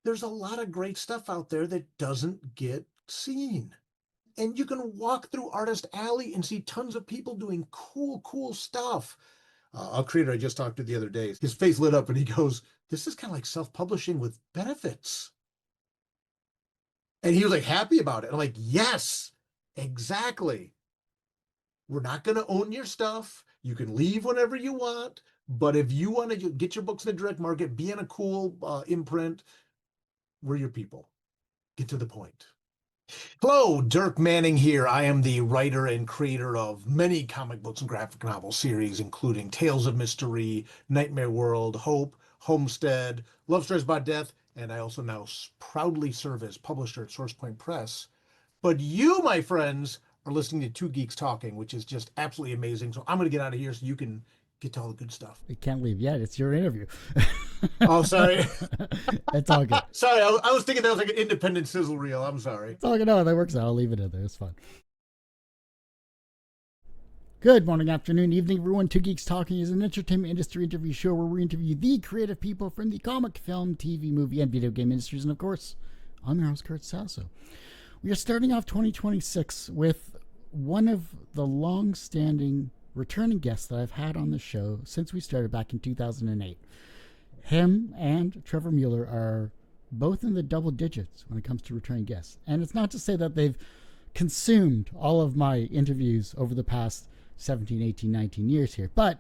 There's a lot of great stuff out there that doesn't get seen. And you can walk through Artist Alley and see tons of people doing cool stuff. A creator I just talked to the other day, his face lit up and he goes, "This is kind of like self-publishing with benefits." And he was like happy about it. I'm like, yes, exactly. We're not going to own your stuff. You can leave whenever you want. But if you want to get your books in the direct market, be in a cool imprint, we're your people. Get to the point. Hello, Dirk Manning here. I am the writer and creator of many comic books and graphic novel series, including Tales of Mystery, Nightmare World, Hope, Homestead, Love Stories About Death, and I also now proudly serve as publisher at SourcePoint Press. But you, my friends, are listening to Two Geeks Talking, which is just absolutely amazing. So I'm going to get out of here so you can get to all the good stuff. You can't leave yet. It's your interview. Oh, sorry. It's all good. Sorry, I was thinking that was like an independent sizzle reel. I'm sorry. It's all good. No, that works out. I'll leave it in there. It's fun. Good morning, afternoon, evening, everyone. Two Geeks Talking is an entertainment industry interview show where we interview the creative people from the comic, film, TV, movie, and video game industries. And of course, I'm your host, Kurt Sasso. We are starting off 2026 with one of the long-standing returning guests that I've had on the show since we started back in 2008. Him and Trevor Mueller are both in the double digits when it comes to returning guests. And it's not to say that they've consumed all of my interviews over the past 17, 18, 19 years here, but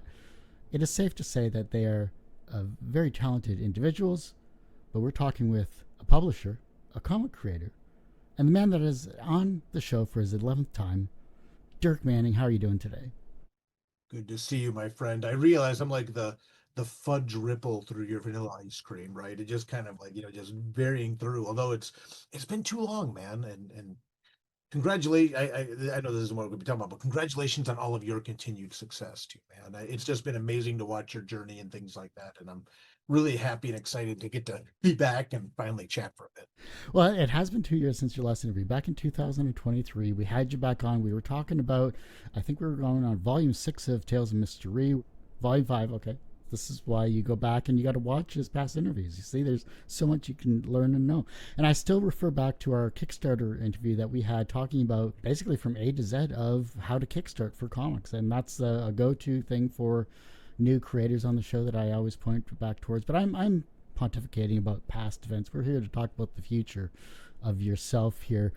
it is safe to say that they are very talented individuals. But we're talking with a publisher, a comic creator, and the man that is on the show for his 11th time, Dirk Manning. How are you doing today? Good to see you, my friend. I realize I'm like the fudge ripple through your vanilla ice cream, right? It just kind of like, just varying through. Although it's been too long, man. And congratulations. I know this isn't what we're gonna be talking about, but congratulations on all of your continued success too, man. It's just been amazing to watch your journey and things like that. And I'm really happy and excited to get to be back and finally chat for a bit. Well, it has been 2 years since your last interview. Back in 2023, we had you back on. We were talking about, I think we were going on volume 6 of Tales of Mystery, volume 5. Okay. This is why you go back and you got to watch his past interviews. You see, there's so much you can learn and know. And I still refer back to our Kickstarter interview that we had talking about basically from A to Z of how to kickstart for comics. And that's a go to thing for new creators on the show that I always point back towards. But I'm pontificating about past events. We're here to talk about the future of yourself here.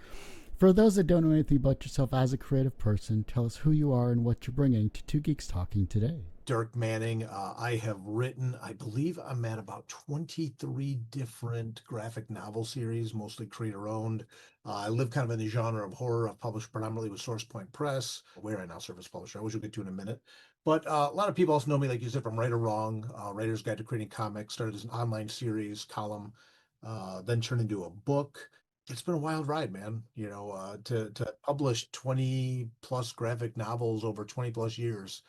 For those that don't know anything about yourself as a creative person, tell us who you are and what you're bringing to Two Geeks Talking today. Dirk Manning. I have written, I believe I'm at about 23 different graphic novel series, mostly creator owned. I live kind of in the genre of horror. I've published predominantly with SourcePoint Press, where I now serve as publisher, which we'll get to in a minute. But a lot of people also know me, like you said, from Right or Wrong, Writer's Guide to Creating Comics, started as an online series column, then turned into a book. It's been a wild ride, man. To publish 20 plus graphic novels over 20 plus years,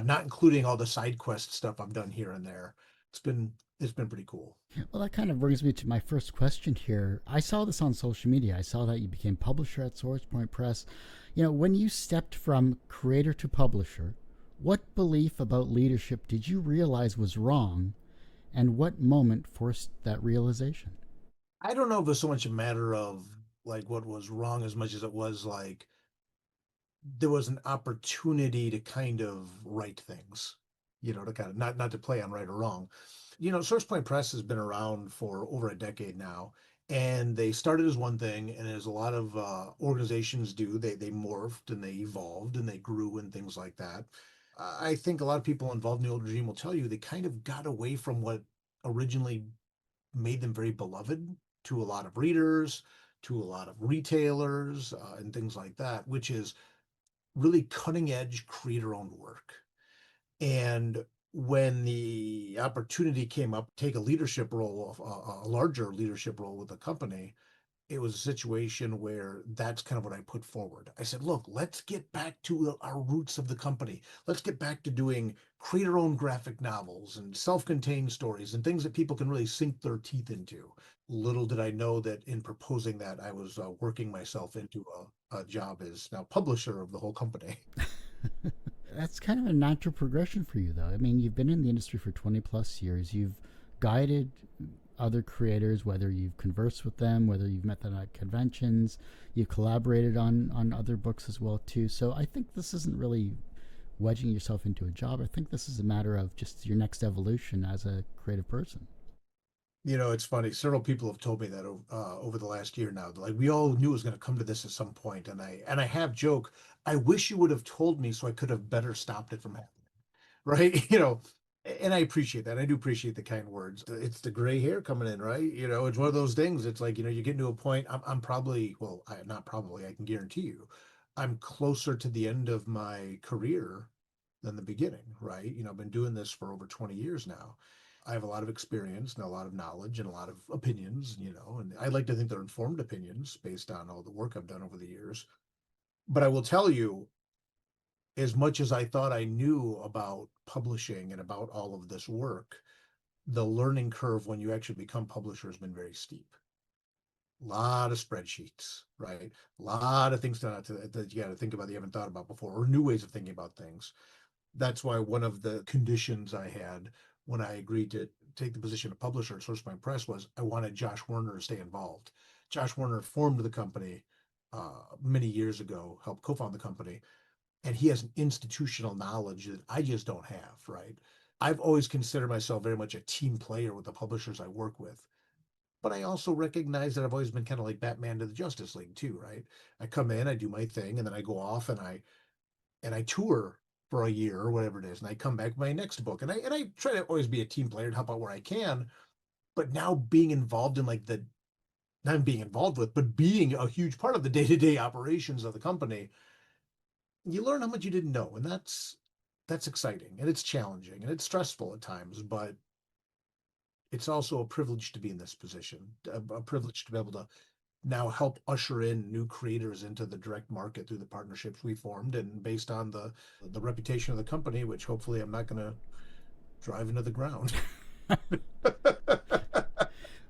not including all the side quest stuff I've done here and there. It's been pretty cool. Well, that kind of brings me to my first question here. I saw this on social media. I saw that you became publisher at SourcePoint Press. When you stepped from creator to publisher, what belief about leadership did you realize was wrong, and what moment forced that realization? I don't know if it's so much a matter of like what was wrong as much as it was like there was an opportunity to kind of right things, to kind of not to play on right or wrong. SourcePoint Press has been around for over a decade now, and they started as one thing, and as a lot of organizations do, they morphed and they evolved and they grew and things like that. I think a lot of people involved in the old regime will tell you they kind of got away from what originally made them very beloved to a lot of readers, to a lot of retailers, and things like that, which is really cutting edge creator owned work. And when the opportunity came up, take a leadership role, a larger leadership role with the company, it was a situation where that's kind of what I put forward. I said, look, let's get back to our roots of the company. Let's get back to doing creator-owned graphic novels and self-contained stories and things that people can really sink their teeth into. Little did I know that in proposing that, I was working myself into a job as now publisher of the whole company. That's kind of a natural progression for you, though. I mean, you've been in the industry for 20 plus years. You've guided other creators, whether you've conversed with them, whether you've met them at conventions, you've collaborated on other books as well too. So I think this isn't really wedging yourself into a job. I think this is a matter of just your next evolution as a creative person. It's funny. Several people have told me that over the last year now. Like we all knew it was going to come to this at some point, and I have joke. I wish you would have told me so I could have better stopped it from happening. Right? And I appreciate that. I do appreciate the kind words. It's the gray hair coming in, right? It's one of those things. It's like you get to a point. I'm probably well, not probably. I can guarantee you, I'm closer to the end of my career than the beginning, right? I've been doing this for over 20 years now. I have a lot of experience and a lot of knowledge and a lot of opinions, and I like to think they're informed opinions based on all the work I've done over the years. But I will tell you, as much as I thought I knew about publishing and about all of this work, the learning curve when you actually become publisher has been very steep. A lot of spreadsheets, right? A lot of things that you got to think about that you haven't thought about before, or new ways of thinking about things. That's why one of the conditions I had when I agreed to take the position of publisher at SourcePoint Press was I wanted Josh Werner to stay involved. Josh Werner formed the company many years ago, helped co-found the company, and he has an institutional knowledge that I just don't have, right? I've always considered myself very much a team player with the publishers I work with. But I also recognize that I've always been kind of like Batman to the Justice League too, right? I come in, I do my thing, and then I go off and I tour for a year or whatever it is, and I come back with my next book. And I try to always be a team player and help out where I can. But now being involved in like the not being involved with, but being a huge part of the day-to-day operations of the company, you learn how much you didn't know. And that's exciting and it's challenging and it's stressful at times, but it's also a privilege to be in this position, a privilege to be able to now help usher in new creators into the direct market through the partnerships we formed and based on the reputation of the company, which hopefully I'm not going to drive into the ground.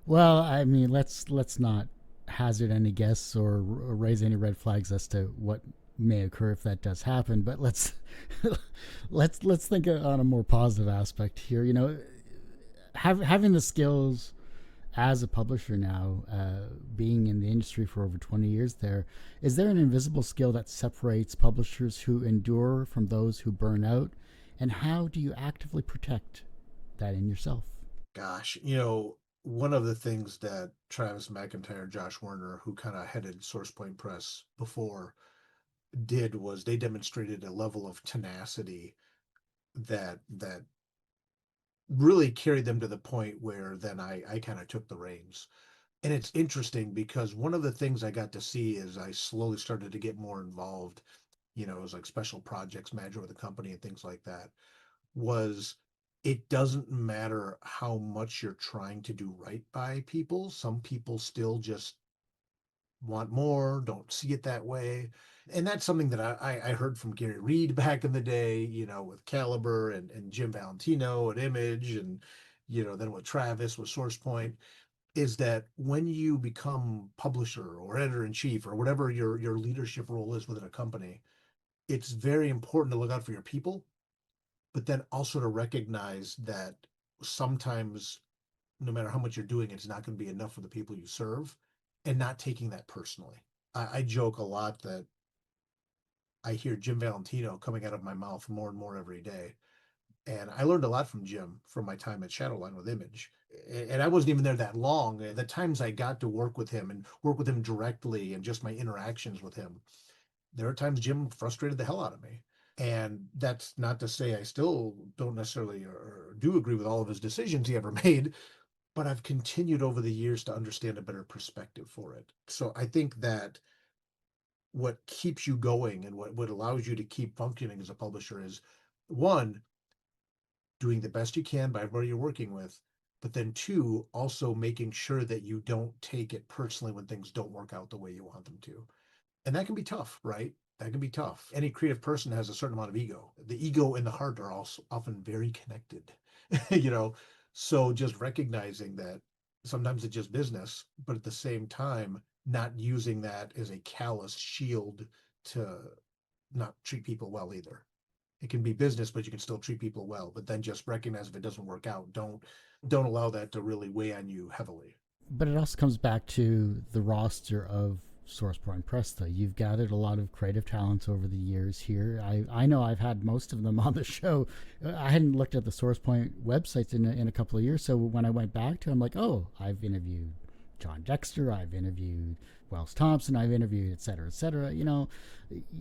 Well, I mean, let's not hazard any guesses or raise any red flags as to what may occur if that does happen. But let's let's think on a more positive aspect here. Having the skills as a publisher now, being in the industry for over 20 years, is there an invisible skill that separates publishers who endure from those who burn out, and how do you actively protect that in yourself? Gosh, one of the things that Travis McIntyre, Josh Werner, who kind of headed SourcePoint Press before, did was they demonstrated a level of tenacity that really carried them to the point where then I kind of took the reins. And it's interesting because one of the things I got to see as I slowly started to get more involved, it was like special projects manager with the company and things like that, was it doesn't matter how much you're trying to do right by people. Some people still just want more, don't see it that way. And that's something that I heard from Gary Reed back in the day, with Caliber and Jim Valentino at Image and, then with Travis with SourcePoint, is that when you become publisher or editor in chief or whatever your leadership role is within a company, it's very important to look out for your people, but then also to recognize that sometimes no matter how much you're doing, it's not going to be enough for the people you serve and not taking that personally. I joke a lot that I hear Jim Valentino coming out of my mouth more and more every day. And I learned a lot from Jim from my time at Shadowline with Image. And I wasn't even there that long. The times I got to work with him and work with him directly and just my interactions with him, there are times Jim frustrated the hell out of me. And that's not to say I still don't necessarily or do agree with all of his decisions he ever made, but I've continued over the years to understand a better perspective for it. So I think that what keeps you going and what allows you to keep functioning as a publisher is one, doing the best you can by everybody you're working with, but then two, also making sure that you don't take it personally when things don't work out the way you want them to. And that can be tough, right? That can be tough. Any creative person has a certain amount of ego. The ego and the heart are also often very connected, you know. So just recognizing that sometimes it's just business, but at the same time, not using that as a callous shield to not treat people well either. It can be business, but you can still treat people well. But then just recognize if it doesn't work out, don't. Don't allow that to really weigh on you heavily. But it also comes back to the roster of SourcePoint Press, though. You've gathered a lot of creative talents over the years here. I know I've had most of them on the show. I hadn't looked at the SourcePoint websites in a couple of years. So when I went back to it, I'm like, oh, I've interviewed John Dexter, I've interviewed Wells Thompson, I've interviewed, et cetera, et cetera. You know,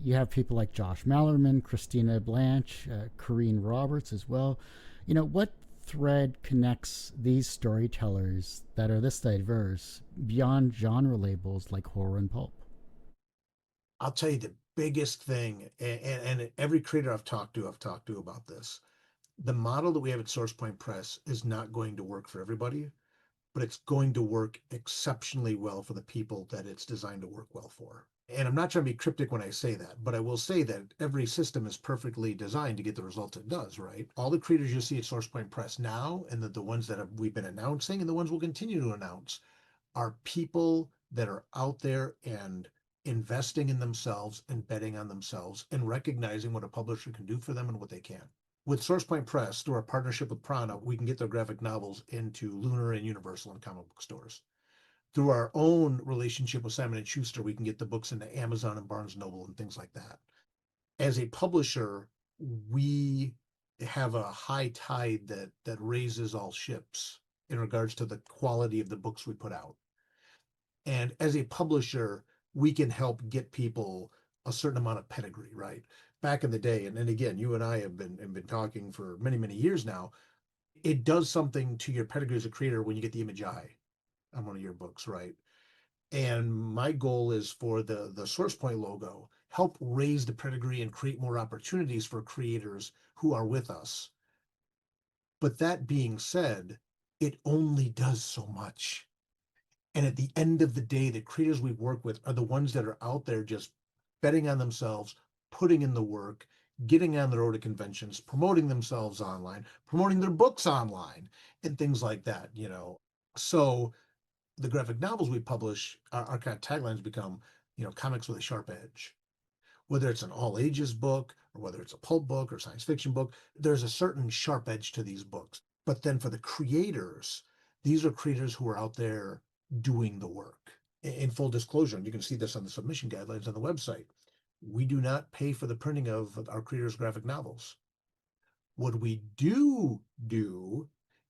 you have people like Josh Mallerman, Christina Blanche, Corrine Roberts as well. You know, what thread connects these storytellers that are this diverse beyond genre labels like horror and pulp? I'll tell you the biggest thing, and every creator I've talked to about this. The model that we have at SourcePoint Press is not going to work for everybody, but it's going to work exceptionally well for the people that it's designed to work well for. And I'm not trying to be cryptic when I say that, but I will say that every system is perfectly designed to get the results it does, right? All the creators you see at SourcePoint Press now, and the ones that we've been announcing, and the ones we'll continue to announce, are people that are out there and investing in themselves and betting on themselves and recognizing what a publisher can do for them and what they can. With SourcePoint Press, through our partnership with Prana, we can get their graphic novels into Lunar and Universal and comic book stores. Through our own relationship with Simon and Schuster, we can get the books into Amazon and Barnes Noble and things like that. As a publisher, we have a high tide that raises all ships in regards to the quality of the books we put out. And as a publisher, we can help get people a certain amount of pedigree, right? Back in the day, and again, you and I have been talking for many, many years now. It does something to your pedigree as a creator when you get the image eye on one of your books, right? And my goal is for the SourcePoint logo, help raise the pedigree and create more opportunities for creators who are with us. But that being said, it only does so much. And at the end of the day, the creators we work with are the ones that are out there just betting on themselves, putting in the work, getting on the road to conventions, promoting themselves online, promoting their books online, and things like that, you know. So the graphic novels we publish, our kind of taglines become, you know, comics with a sharp edge. Whether it's an all ages book or whether it's a pulp book or science fiction book, there's a certain sharp edge to these books. But then for the creators, these are creators who are out there doing the work. In full disclosure, and you can see this on the submission guidelines on the website, we do not pay for the printing of our creators' graphic novels. What we do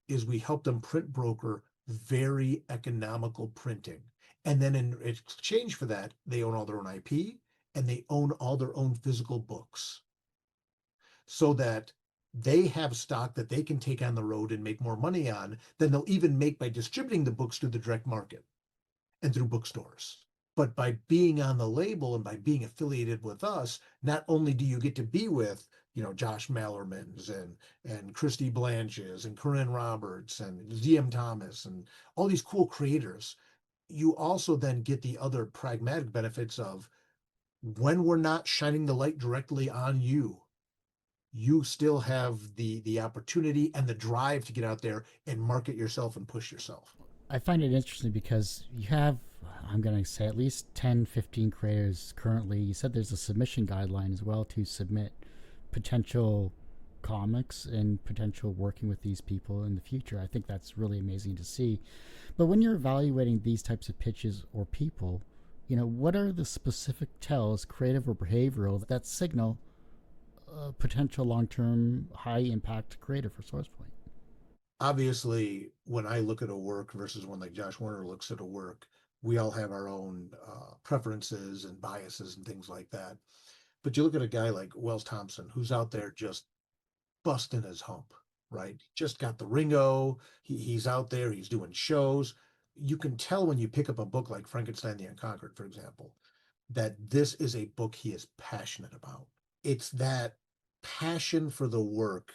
is we help them print broker very economical printing. And then in exchange for that, they own all their own IP and they own all their own physical books so that they have stock that they can take on the road and make more money on than they'll even make by distributing the books through the direct market and through bookstores. But by being on the label and by being affiliated with us, not only do you get to be with, you know, Josh Mallerman's and Christy Blanches and Corinne Roberts and ZM Thomas and all these cool creators, you also then get the other pragmatic benefits of when we're not shining the light directly on you, you still have the opportunity and the drive to get out there and market yourself and push yourself. I find it interesting because you have, I'm going to say, at least 10, 15 creators currently. You said there's a submission guideline as well to submit potential comics and potential working with these people in the future. I think that's really amazing to see. But when you're evaluating these types of pitches or people, you know, what are the specific tells, creative or behavioral, that signal a potential long-term high-impact creator for SourcePoint? Obviously, when I look at a work versus when like Josh Warner looks at a work, we all have our own preferences and biases and things like that. But you look at a guy like Wells Thompson, who's out there just busting his hump, right? Just got the Ringo. He's out there. He's doing shows. You can tell when you pick up a book like Frankenstein the Unconquered, for example, that this is a book he is passionate about. It's that passion for the work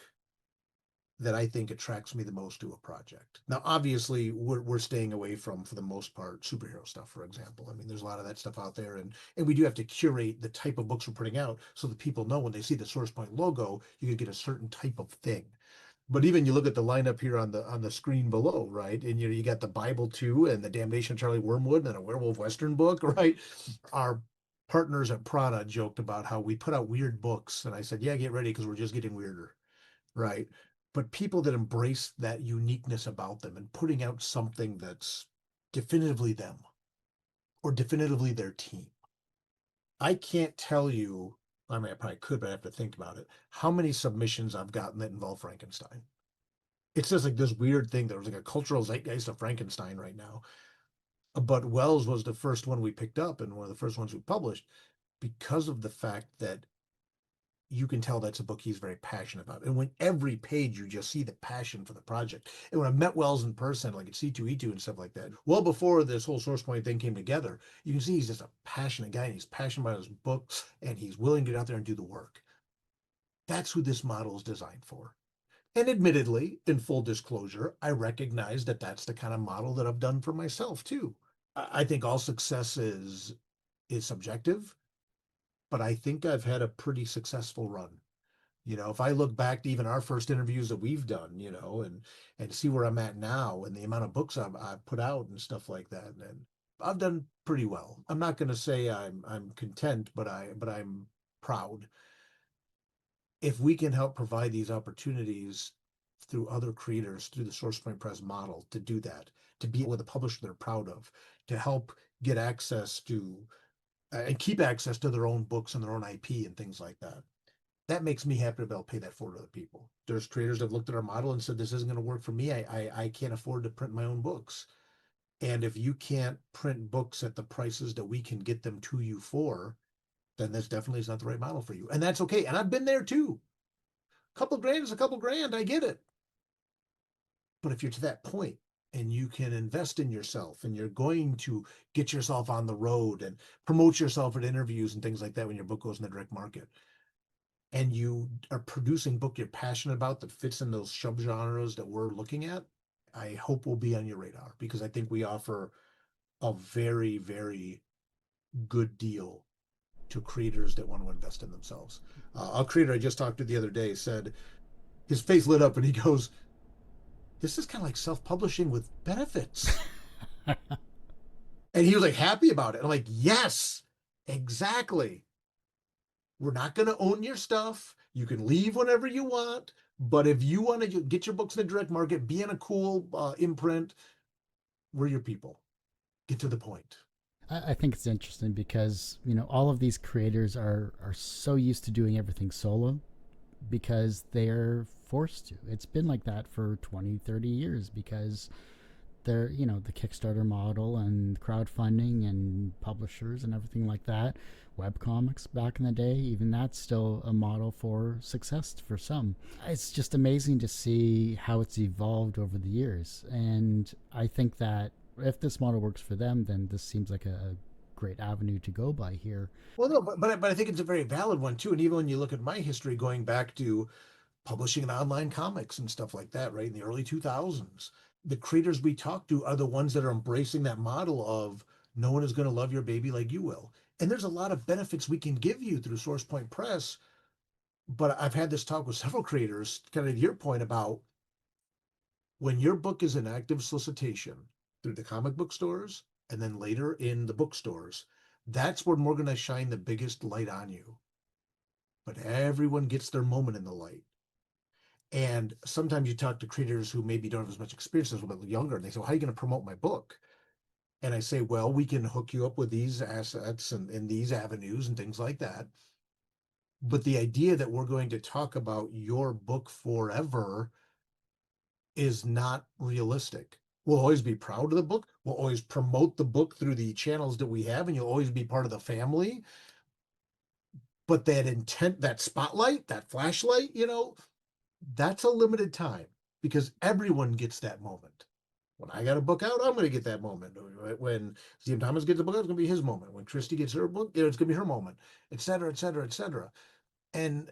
that I think attracts me the most to a project. Now, obviously, we're staying away from, for the most part, superhero stuff, for example. I mean, there's a lot of that stuff out there, and we do have to curate the type of books we're putting out so that people know when they see the SourcePoint logo, you can get a certain type of thing. But even you look at the lineup here on the screen below, right? And you got the Bible 2 and the Damnation of Charlie Wormwood and a werewolf western book, right? Our partners at Prada joked about how we put out weird books, and I said, "Yeah, get ready because we're just getting weirder." Right? but people that embrace that uniqueness about them and putting out something that's definitively them or definitively their team. I can't tell you, I mean, I probably could, but I have to think about it, how many submissions I've gotten that involve Frankenstein. It's just like this weird thing. There was like a cultural zeitgeist of Frankenstein right now. But Wells was the first one we picked up and one of the first ones we published because of the fact that you can tell that's a book he's very passionate about. And when every page you just see the passion for the project. And when I met Wells in person, like at C2E2 and stuff like that, well before this whole source point thing came together, you can see he's just a passionate guy and he's passionate about his books and he's willing to get out there and do the work. That's who this model is designed for. And admittedly, in full disclosure, I recognize that that's the kind of model that I've done for myself too. I think all success is subjective, but I think I've had a pretty successful run. If I look back to even our first interviews that we've done, and see where I'm at now and the amount of books I've put out and stuff like that, and I've done pretty well. I'm not going to say I'm content, but I'm proud. If we can help provide these opportunities through other creators, through the SourcePoint Press model, to do that, to be with a publisher they're proud of, to help get access to and keep access to their own books and their own IP and things like that. That makes me happy to be able to pay that forward to other people. There's creators that have looked at our model and said, this isn't going to work for me. I can't afford to print my own books. And if you can't print books at the prices that we can get them to you for, then this definitely is not the right model for you. And that's okay. And I've been there too. A couple grand is a couple grand. I get it. But if you're to that point and you can invest in yourself and you're going to get yourself on the road and promote yourself at interviews and things like that when your book goes in the direct market, and you are producing book you're passionate about that fits in those subgenres that we're looking at, I hope we'll be on your radar because I think we offer a very, very good deal to creators that want to invest in themselves. A creator I just talked to the other day said his face lit up and he goes, this is kind of like self-publishing with benefits. And he was like happy about it. I'm like, yes, exactly. We're not going to own your stuff. You can leave whenever you want. But if you want to get your books in the direct market, be in a cool imprint, we're your people. Get to the point. I think it's interesting because all of these creators are so used to doing everything solo because they're forced to. It's been like that for 20, 30 years because they're, the Kickstarter model and crowdfunding and publishers and everything like that. Webcomics back in the day, even that's still a model for success for some. It's just amazing to see how it's evolved over the years. And I think that if this model works for them, then this seems like a great avenue to go by here. Well, no, but I think it's a very valid one too. And even when you look at my history going back to publishing in online comics and stuff like that, right, in the early 2000s, the creators we talk to are the ones that are embracing that model of no one is going to love your baby like you will. And there's a lot of benefits we can give you through SourcePoint Press. But I've had this talk with several creators, kind of your point about when your book is in active solicitation through the comic book stores and then later in the bookstores, that's when we're going to shine the biggest light on you. But everyone gets their moment in the light. And sometimes you talk to creators who maybe don't have as much experience, as a little bit younger, and they say, well, how are you going to promote my book? And I say, well, we can hook you up with these assets and these avenues and things like that. But the idea that we're going to talk about your book forever is not realistic. We'll always be proud of the book. We'll always promote the book through the channels that we have, and you'll always be part of the family. But that intent, that spotlight, that flashlight, that's a limited time because everyone gets that moment. When I got a book out, I'm going to get that moment. When Steve Thomas gets a book out, it's going to be his moment. When Christy gets her book, it's going to be her moment, et cetera, et cetera, et cetera. And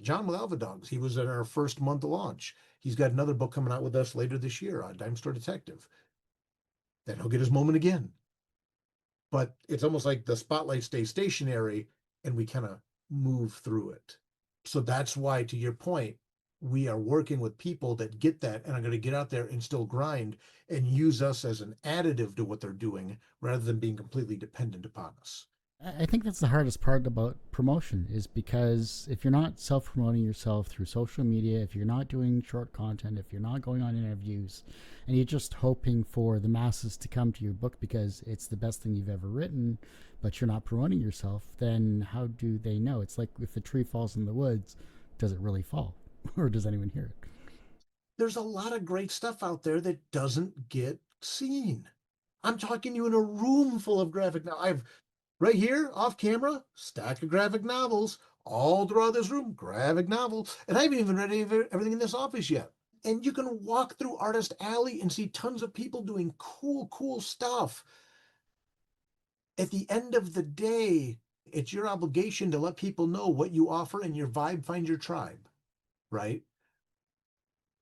John with Alpha Dogs, he was in our first month of launch. He's got another book coming out with us later this year on Dime Store Detective. Then he'll get his moment again. But it's almost like the spotlight stays stationary and we kind of move through it. So that's why, to your point, we are working with people that get that and are going to get out there and still grind and use us as an additive to what they're doing rather than being completely dependent upon us. I think that's the hardest part about promotion is because if you're not self promoting yourself through social media, if you're not doing short content, if you're not going on interviews, and you're just hoping for the masses to come to your book because it's the best thing you've ever written, but you're not promoting yourself, then how do they know? It's like if a tree falls in the woods, does it really fall? Or does anyone hear it? There's a lot of great stuff out there that doesn't get seen. I'm talking to you in a room full of graphic now. I've right here off camera, stack of graphic novels all throughout this room, graphic novels, and I haven't even read everything in this office yet. And you can walk through Artist Alley and see tons of people doing cool stuff. At the end of the day, it's your obligation to let people know what you offer and your vibe, find your tribe, right?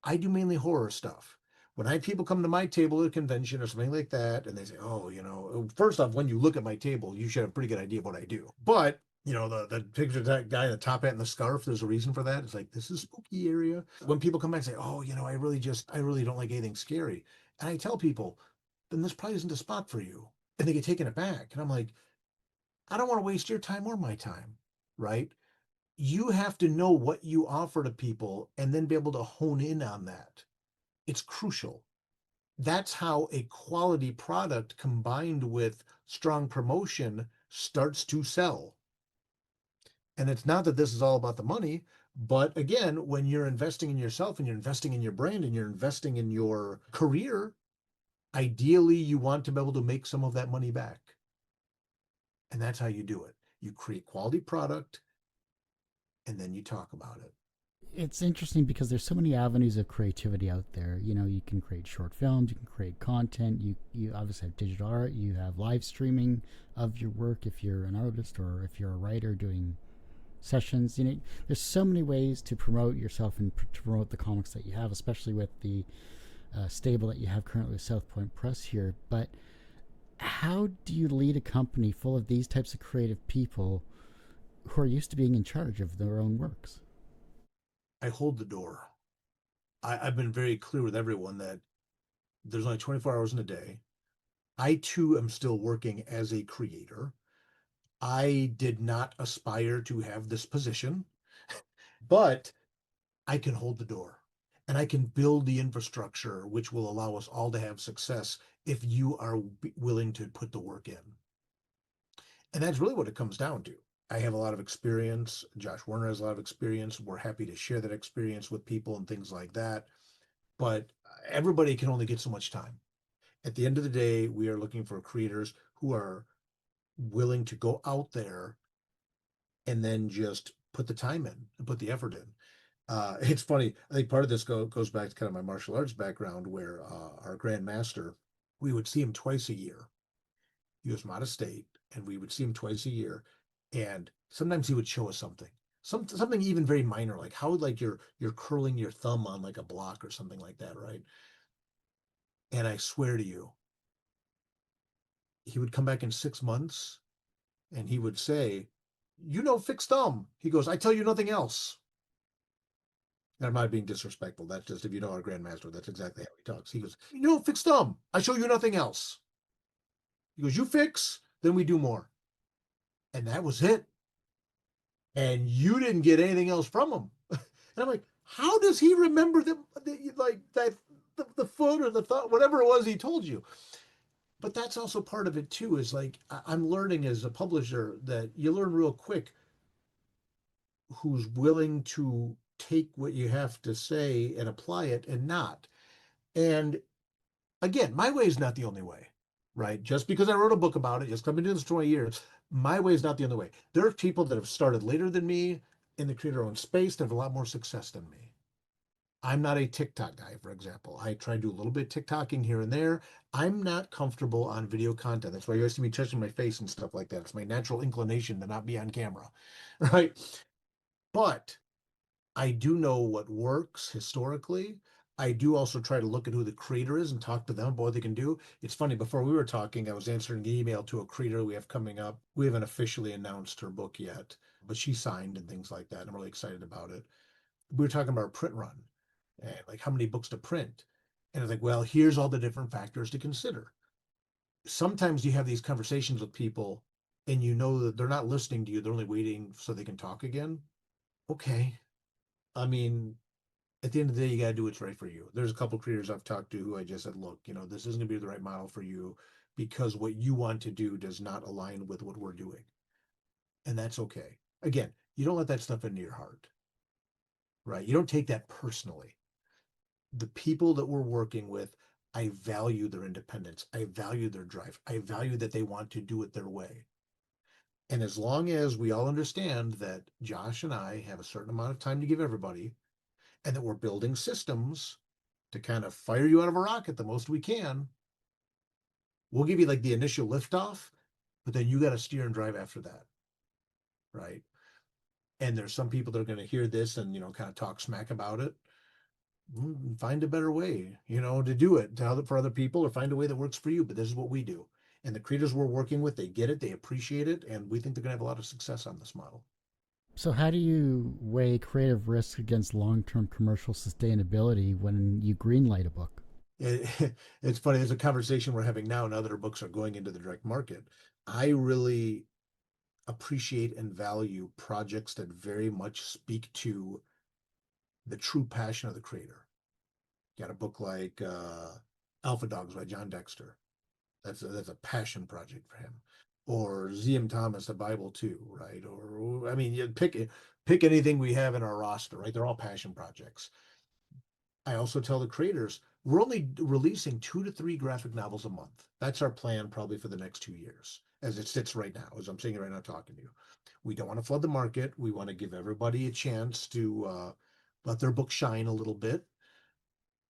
I do mainly horror stuff. When I have people come to my table at a convention or something like that, and they say, "Oh, first off, when you look at my table, you should have a pretty good idea of what I do." But the picture of that guy in the top hat and the scarf, there's a reason for that. It's like this is spooky area. When people come back and say, "Oh, I really don't like anything scary," and I tell people, then this probably isn't a spot for you, and they get taken aback, and I'm like, I don't want to waste your time or my time, right? You have to know what you offer to people and then be able to hone in on that. It's crucial. That's how a quality product combined with strong promotion starts to sell. And it's not that this is all about the money, but again, when you're investing in yourself and you're investing in your brand and you're investing in your career, ideally you want to be able to make some of that money back. And that's how you do it. You create quality product and then you talk about it. It's interesting because there's so many avenues of creativity out there. You know, you can create short films, you can create content, you obviously have digital art, you have live streaming of your work if you're an artist or if you're a writer doing sessions. You know, there's so many ways to promote yourself and to promote the comics that you have, especially with the stable that you have currently with South Point Press here. But how do you lead a company full of these types of creative people who are used to being in charge of their own works? I hold the door. I've been very clear with everyone that there's only 24 hours in a day. I too am still working as a creator. I did not aspire to have this position, but I can hold the door and I can build the infrastructure which will allow us all to have success if you are willing to put the work in. And that's really what it comes down to. I have a lot of experience. Josh Werner has a lot of experience. We're happy to share that experience with people and things like that. But everybody can only get so much time. At the end of the day, we are looking for creators who are willing to go out there and then just put the time in and put the effort in. It's funny. I think part of this goes back to kind of my martial arts background, where our Grand Master, we would see him twice a year. He was from out of state, and we would see him twice a year. And sometimes he would show us something even very minor, like how like you're curling your thumb on like a block or something like that, right? And I swear to you, he would come back in 6 months and he would say, fixed thumb. He goes, I tell you nothing else. And I'm not being disrespectful. That's just, if you know our grandmaster, that's exactly how he talks. He goes, fixed thumb. I show you nothing else. He goes, you fix, then we do more. And that was it. And you didn't get anything else from him. And I'm like, how does he remember like that, the foot or the thought, whatever it was he told you? But that's also part of it too, is like I'm learning as a publisher that you learn real quick who's willing to take what you have to say and apply it and not. And again, my way is not the only way, right? Just because I wrote a book about it, just because I've been doing this 20 years, my way is not the only way. There are people that have started later than me in the creator owned space that have a lot more success than me. I'm not a TikTok guy, for example. I try to do a little bit of TikToking here and there. I'm not comfortable on video content. That's why you guys see me touching my face and stuff like that. It's my natural inclination to not be on camera, right? But I do know what works historically. I do also try to look at who the creator is and talk to them about what they can do. It's funny, before we were talking, I was answering an email to a creator we have coming up. We haven't officially announced her book yet, but she signed and things like that. I'm really excited about it. We were talking about a print run and like how many books to print. And it's like, well, here's all the different factors to consider. Sometimes you have these conversations with people and you know that they're not listening to you, they're only waiting so they can talk again. Okay. I mean, at the end of the day, you got to do what's right for you. There's a couple creators I've talked to who I just said, look, this isn't going to be the right model for you because what you want to do does not align with what we're doing. And that's okay. Again, you don't let that stuff into your heart, right? You don't take that personally. The people that we're working with, I value their independence. I value their drive. I value that they want to do it their way. And as long as we all understand that Josh and I have a certain amount of time to give everybody, and that we're building systems to kind of fire you out of a rocket the most we can, we'll give you like the initial liftoff, but then you got to steer and drive after that, right? And there's some people that are going to hear this and kind of talk smack about it. Find a better way, to do it for other people, or find a way that works for you. But this is what we do. And the creators we're working with, they get it, they appreciate it, and we think they're going to have a lot of success on this model. So, how do you weigh creative risk against long term commercial sustainability when you greenlight a book? It's funny. There's a conversation we're having now. Now that our books are going into the direct market, I really appreciate and value projects that very much speak to the true passion of the creator. Got a book like Alpha Dogs by John Dexter. That's a passion project for him. Or Z.M. Thomas, the Bible too, right? Or I mean, you pick anything we have in our roster, right? They're all passion projects. I also tell the creators we're only releasing 2 to 3 graphic novels a month. That's our plan probably for the next 2 years, as it sits right now, as I'm sitting right now talking to you. We don't want to flood the market. We want to give everybody a chance to let their book shine a little bit.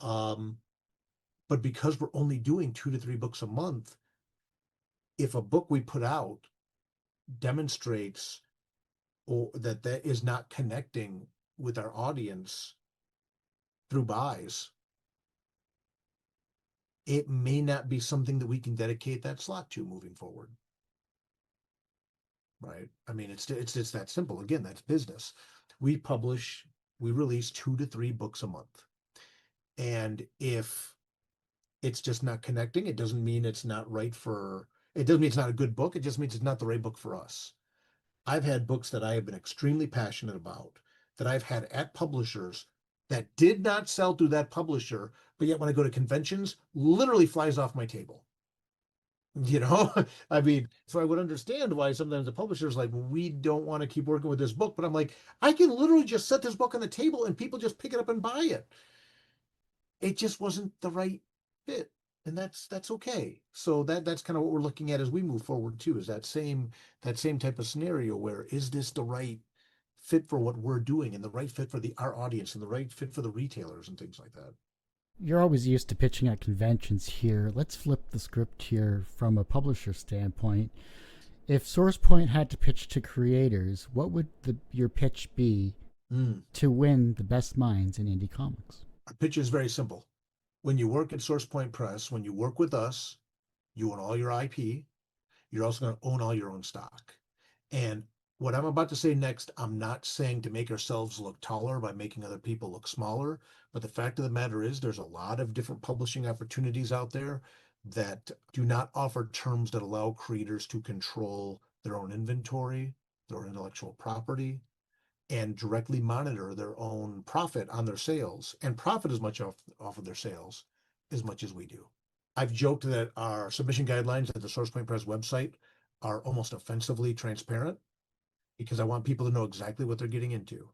Um, but because we're only doing 2 to 3 books a month, if a book we put out demonstrates or that is not connecting with our audience through buys, it may not be something that we can dedicate that slot to moving forward. Right? I mean, it's just that simple. Again, that's business. We publish, we release 2 to 3 books a month. And if it's just not connecting, it doesn't mean it's not right for, it doesn't mean it's not a good book. It just means it's not the right book for us. I've had books that I have been extremely passionate about that I've had at publishers that did not sell through that publisher, but yet when I go to conventions, literally flies off my table. You know, I mean, so I would understand why sometimes the publisher's like, we don't want to keep working with this book. But I'm like, I can literally just set this book on the table and people just pick it up and buy it. It just wasn't the right fit. And that's okay. So that's kind of what we're looking at as we move forward too, is that same type of scenario where is this the right fit for what we're doing and the right fit for our audience and the right fit for the retailers and things like that. You're always used to pitching at conventions here. Let's flip the script here from a publisher standpoint. If SourcePoint had to pitch to creators, what would your pitch be Mm. to win the best minds in indie comics? Our pitch is very simple. When you work at SourcePoint Press, when you work with us, you own all your IP. You're also going to own all your own stock. And what I'm about to say next, I'm not saying to make ourselves look taller by making other people look smaller. But the fact of the matter is, there's a lot of different publishing opportunities out there that do not offer terms that allow creators to control their own inventory, their own intellectual property, and directly monitor their own profit on their sales and profit as much off of their sales as much as we do. I've joked that our submission guidelines at the SourcePoint Press website are almost offensively transparent because I want people to know exactly what they're getting into.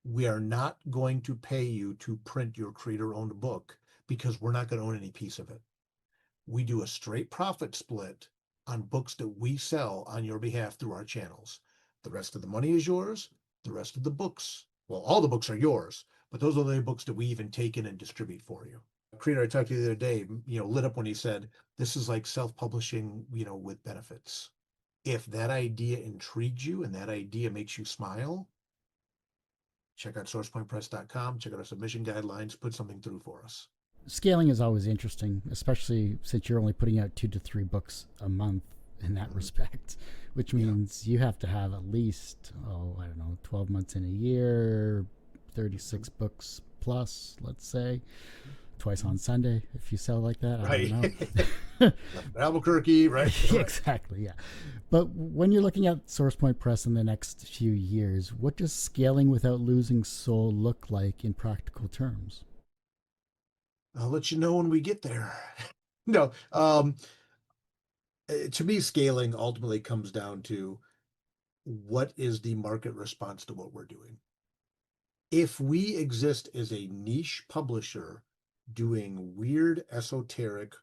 We are not going to pay you to print your creator-owned book because we're not going to own any piece of it. We do a straight profit split on books that we sell on your behalf through our channels. The rest of the money is yours. The rest of the books, well, all the books are yours, but those are the books that we even take in and distribute for you. A creator I talked to the other day, lit up when he said, this is like self-publishing, with benefits. If that idea intrigues you and that idea makes you smile, check out sourcepointpress.com, check out our submission guidelines, put something through for us. Scaling is always interesting, especially since you're only putting out 2 to 3 books a month in that respect, which means you have to have at least, 12 months in a year, 36 books plus, let's say. twice on Sunday if you sell like that. I don't Right. know. Left in Albuquerque, right? Right. Exactly, yeah. But when you're looking at SourcePoint Press in the next few years, what does scaling without losing soul look like in practical terms? I'll let you know when we get there. No, to me, scaling ultimately comes down to what is the market response to what we're doing. If we exist as a niche publisher doing weird, esoteric,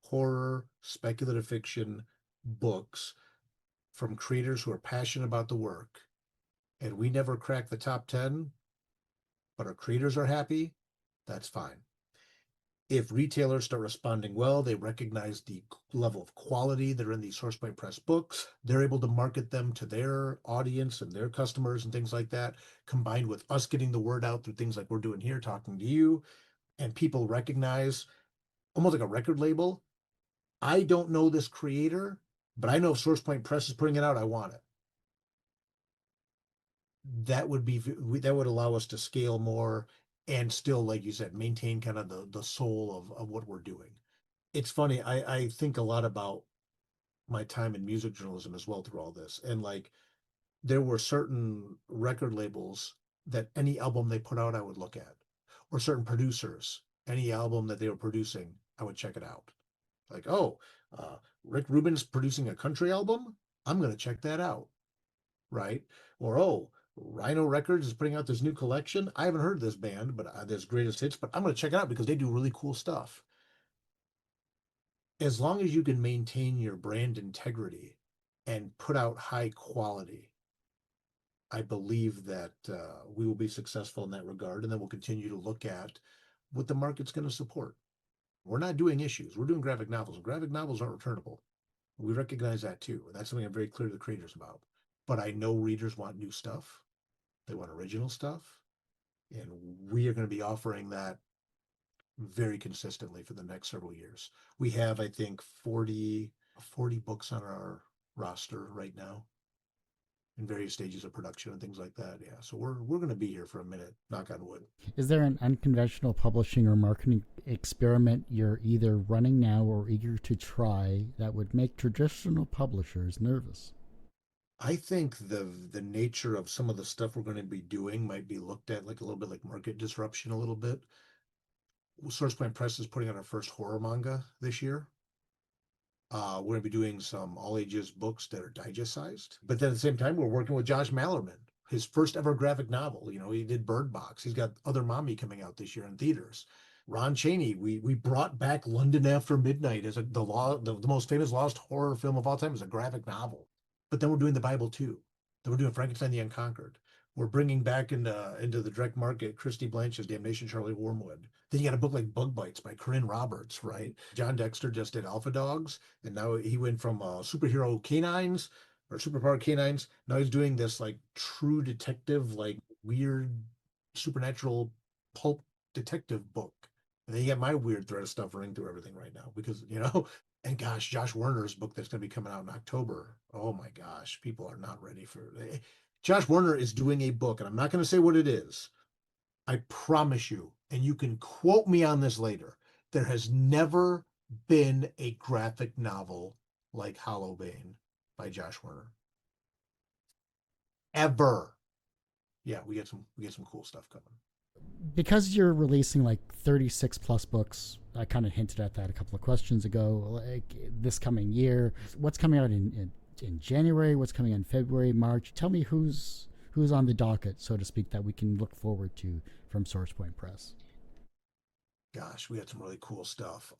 horror, speculative fiction books from creators who are passionate about the work, and we never crack the top 10, but our creators are happy, that's fine. If retailers start responding well, they recognize the level of quality that are in these SourcePoint Press books. They're able to market them to their audience and their customers and things like that, combined with us getting the word out through things like we're doing here, talking to you, and people recognize almost like a record label. I don't know this creator, but I know if SourcePoint Press is putting it out, I want it. That would allow us to scale more and still, like you said, maintain kind of the soul of what we're doing. It's funny, I think a lot about my time in music journalism as well through all this. And like there were certain record labels that any album they put out I would look at, or certain producers, any album that they were producing, I would check it out. Like, oh, Rick Rubin's producing a country album, I'm gonna check that out, right? Or oh, Rhino Records is putting out this new collection. I haven't heard this band, but this greatest hits, but I'm gonna check it out because they do really cool stuff. As long as you can maintain your brand integrity and put out high quality, I believe that we will be successful in that regard. And then we'll continue to look at what the market's going to support. We're not doing issues, we're doing graphic novels. Graphic novels aren't returnable. We recognize that too. And that's something I'm very clear to the creators about. But I know readers want new stuff, they want original stuff. And we are going to be offering that very consistently for the next several years. We have, I think, 40 books on our roster right now in various stages of production and things like that. Yeah. So we're going to be here for a minute, knock on wood. Is there an unconventional publishing or marketing experiment you're either running now or eager to try that would make traditional publishers nervous? I think the nature of some of the stuff we're going to be doing might be looked at like a little bit like market disruption a little bit. SourcePoint Press is putting out our first horror manga this year. We're going to be doing some all ages books that are digest sized. But then at the same time, we're working with Josh Mallerman, his first ever graphic novel. You know, he did Bird Box. He's got Other Mommy coming out this year in theaters. Ron Chaney, we brought back London After Midnight as the most famous lost horror film of all time as a graphic novel. But then we're doing the Bible too. Then we're doing Frankenstein the Unconquered. We're bringing back into the direct market Christy Blanche's Damnation Charlie Wormwood. Then you got a book like Bug Bites by Corinne Roberts, right? John Dexter just did Alpha Dogs, and now he went from superhero canines or superpowered canines. Now he's doing this like true detective, like weird supernatural pulp detective book. And then you got my weird thread of stuff running through everything right now because and gosh, Josh Werner's book that's going to be coming out in October. Oh my gosh, people are not ready for it. Josh Werner is doing a book, and I'm not going to say what it is. I promise you, and you can quote me on this later. There has never been a graphic novel like Hollow Bane by Josh Werner. Ever. Yeah, we get some cool stuff coming. Because you're releasing like 36 plus books, I kind of hinted at that a couple of questions ago. Like this coming year, what's coming out in January? What's coming in February, March? Tell me who's on the docket, so to speak, that we can look forward to from SourcePoint Press. Gosh, we got some really cool stuff.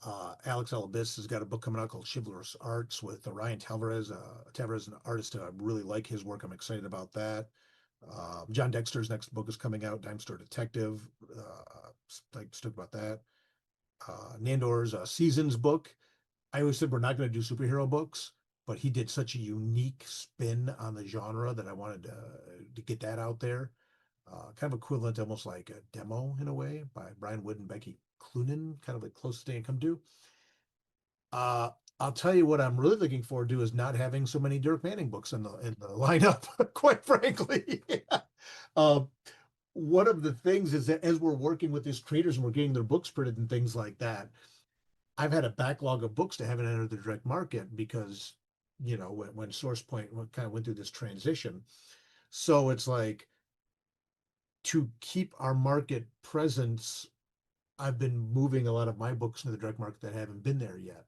Alex Alabis has got a book coming out called Chivalrous Arts with Ryan Tavares. Tavares, an artist. I really like his work. I'm excited about that. John Dexter's next book is coming out, Dime Store Detective. Like stoked about that. Nandor's Seasons book. I always said we're not going to do superhero books, but he did such a unique spin on the genre that I wanted to get that out there. Kind of equivalent, almost like a demo in a way by Brian Wood and Becky Cloonan, kind of the closest thing I come to. Uh, I'll tell you what I'm really looking forward to is not having so many Dirk Manning books in the lineup, quite frankly. um, one of the things is that as we're working with these creators and we're getting their books printed and things like that, I've had a backlog of books that haven't entered the direct market because, when SourcePoint kind of went through this transition. So it's like to keep our market presence, I've been moving a lot of my books into the direct market that haven't been there yet.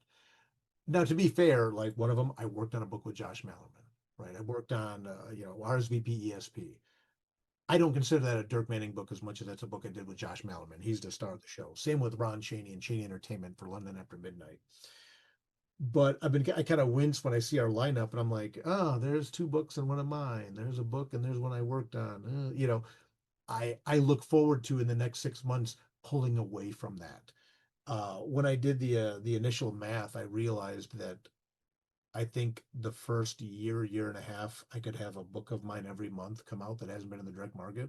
Now, to be fair, like one of them, I worked on a book with Josh Mallerman, right? I worked on, RSVP ESP. I don't consider that a Dirk Manning book as much as that's a book I did with Josh Mallerman. He's the star of the show. Same with Ron Chaney and Chaney Entertainment for London After Midnight. But I kind of wince when I see our lineup and I'm like, oh, there's two books and one of mine. There's a book and there's one I worked on. I look forward to in the next 6 months pulling away from that. When I did the initial math, I realized that I think the first year and a half, I could have a book of mine every month come out that hasn't been in the direct market.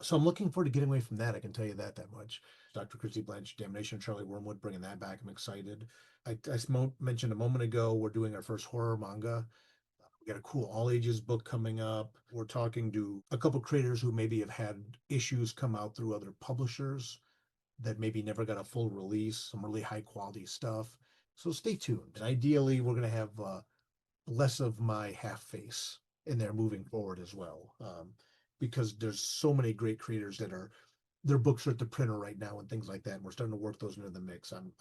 So I'm looking forward to getting away from that. I can tell you that much. Dr. Christy Blanche, Damnation, Charlie Wormwood, bringing that back. I'm excited. I mentioned a moment ago, we're doing our first horror manga. We got a cool all ages book coming up. We're talking to a couple creators who maybe have had issues come out through other publishers that maybe never got a full release, some really high quality stuff. So stay tuned. And ideally, we're going to have less of my half face in there moving forward as well. Because there's so many great creators that are their books are at the printer right now and things like that. And we're starting to work those into the mix. I'm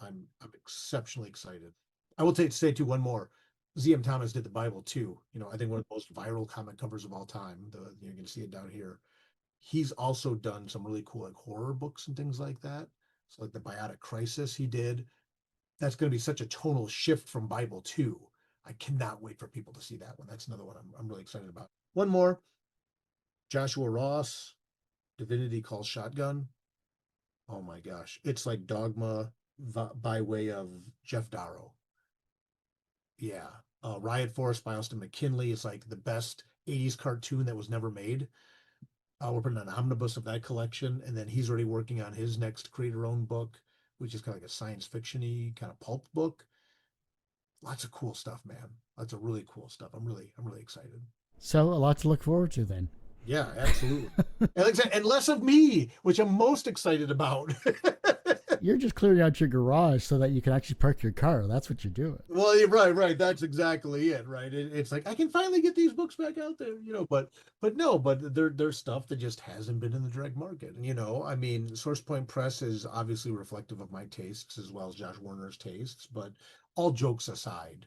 exceptionally excited. I will say too one more. Z.M. Thomas did the Bible too. I think one of the most viral comic covers of all time. You can see it down here. He's also done some really cool like horror books and things like that. So like the Biotic Crisis he did. That's going to be such a tonal shift from Bible too. I cannot wait for people to see that one. That's another one I'm really excited about. One more, Joshua Ross, Divinity Calls Shotgun. Oh my gosh, it's like Dogma by way of Jeff Darrow. Yeah, Riot Force by Austin McKinley is like the best '80s cartoon that was never made. We're putting an omnibus of that collection, and then he's already working on his next creator-owned book, which is kind of like a science fiction-y kind of pulp book. Lots of cool stuff, man. Lots of really cool stuff. I'm really excited. So a lot to look forward to then. Yeah, absolutely. And, like I said, and less of me, which I'm most excited about. You're just clearing out your garage so that you can actually park your car. That's what you're doing. Well, you're right. That's exactly it, right? It's like I can finally get these books back out there, but no, but there's stuff that just hasn't been in the direct market. And I mean, SourcePoint Press is obviously reflective of my tastes as well as Josh Warner's tastes. But all jokes aside,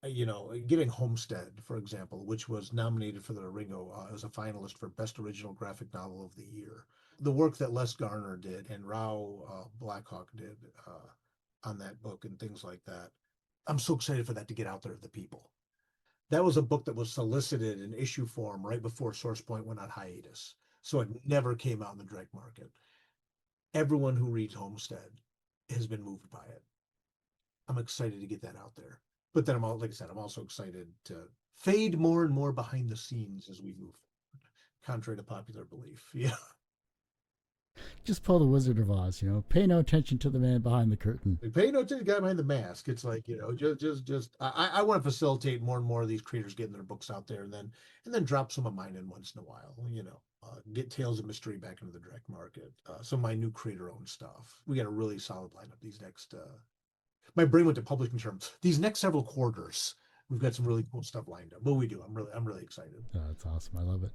getting Homestead, for example, which was nominated for the Ringo as a finalist for Best Original Graphic Novel of the Year. The work that Les Garner did and Rao Blackhawk did on that book and things like that. I'm so excited for that to get out there to the people. That was a book that was solicited in issue form right before SourcePoint went on hiatus. So it never came out in the direct market. Everyone who reads Homestead has been moved by it. I'm excited to get that out there. But then like I said, I'm also excited to fade more and more behind the scenes as we move forward, contrary to popular belief. Yeah. Just pull the Wizard of Oz, pay no attention to the man behind the curtain. Pay no attention to the guy behind the mask. It's like, just I want to facilitate more and more of these creators getting their books out there and then drop some of mine in once in a while, get Tales of Mystery back into the direct market. Some of my new creator owned stuff. We got a really solid lineup these next my brain went to publishing terms. These next several quarters, we've got some really cool stuff lined up. But we do. I'm really excited. Oh, that's awesome. I love it.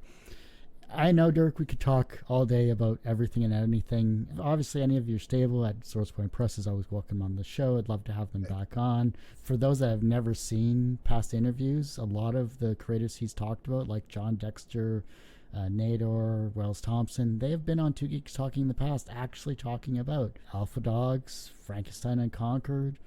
I know, Dirk, we could talk all day about everything and anything. Obviously, any of your stable at SourcePoint Press is always welcome on the show. I'd love to have them back on. For those that have never seen past interviews, a lot of the creators he's talked about, like John Dexter, Nador, Wells Thompson, they have been on Two Geeks Talking in the past, actually talking about Alpha Dogs, Frankenstein Unconquered.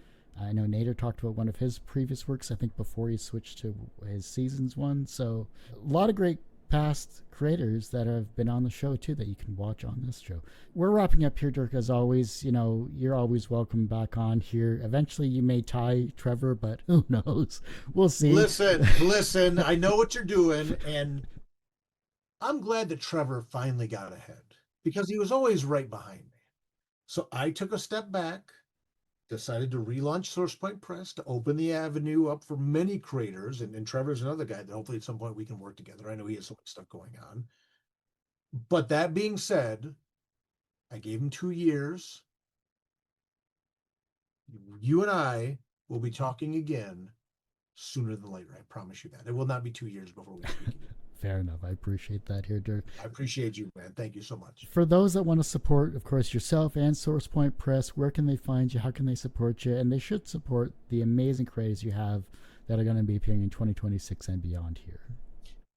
I know Nader talked about one of his previous works, I think before he switched to his Seasons one. So a lot of great past creators that have been on the show too that you can watch on this show. We're wrapping up here, Dirk, as always. You're always welcome back on here. Eventually you may tie Trevor, but who knows? We'll see. Listen, I know what you're doing, and I'm glad that Trevor finally got ahead because he was always right behind me. So I took a step back, decided to relaunch SourcePoint Press to open the avenue up for many creators. And Trevor's another guy that hopefully at some point we can work together. I know he has so much stuff going on. But that being said, I gave him 2 years. You and I will be talking again sooner than later. I promise you that. It will not be 2 years before we speak again. Fair enough. I appreciate that here, Dirk. I appreciate you, man. Thank you so much. For those that want to support, of course, yourself and SourcePoint Press, where can they find you? How can they support you? And they should support the amazing creators you have that are going to be appearing in 2026 and beyond here.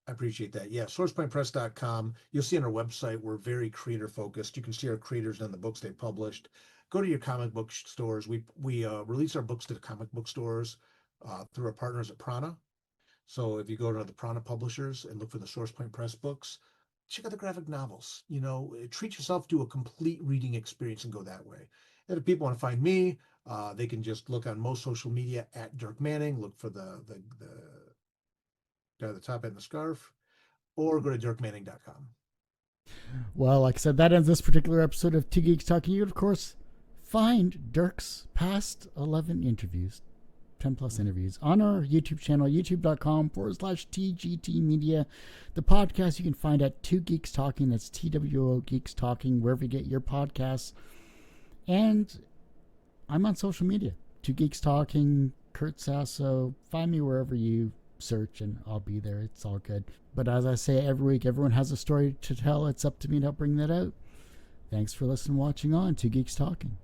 I appreciate that. Yeah, sourcepointpress.com. You'll see on our website, we're very creator focused. You can see our creators and the books they published. Go to your comic book stores. We release our books to the comic book stores through our partners at Prana. So if you go to the Prana publishers and look for the SourcePoint Press books, check out the graphic novels. Treat yourself to a complete reading experience and go that way. And if people want to find me, they can just look on most social media at Dirk Manning. Look for the guy at the top end of the scarf, or go to dirkmanning.com. Well, like I said, that ends this particular episode of Two Geeks Talking. You can, of course, find Dirk's past 11 interviews, 10 plus interviews, on our YouTube channel, youtube.com/TGT Media. The podcast you can find at Two Geeks Talking. That's TWO Geeks Talking, wherever you get your podcasts. And I'm on social media. Two Geeks Talking, Kurt Sasso. Find me wherever you search and I'll be there. It's all good. But as I say every week, everyone has a story to tell. It's up to me to bring that out. Thanks for listening and watching on Two Geeks Talking.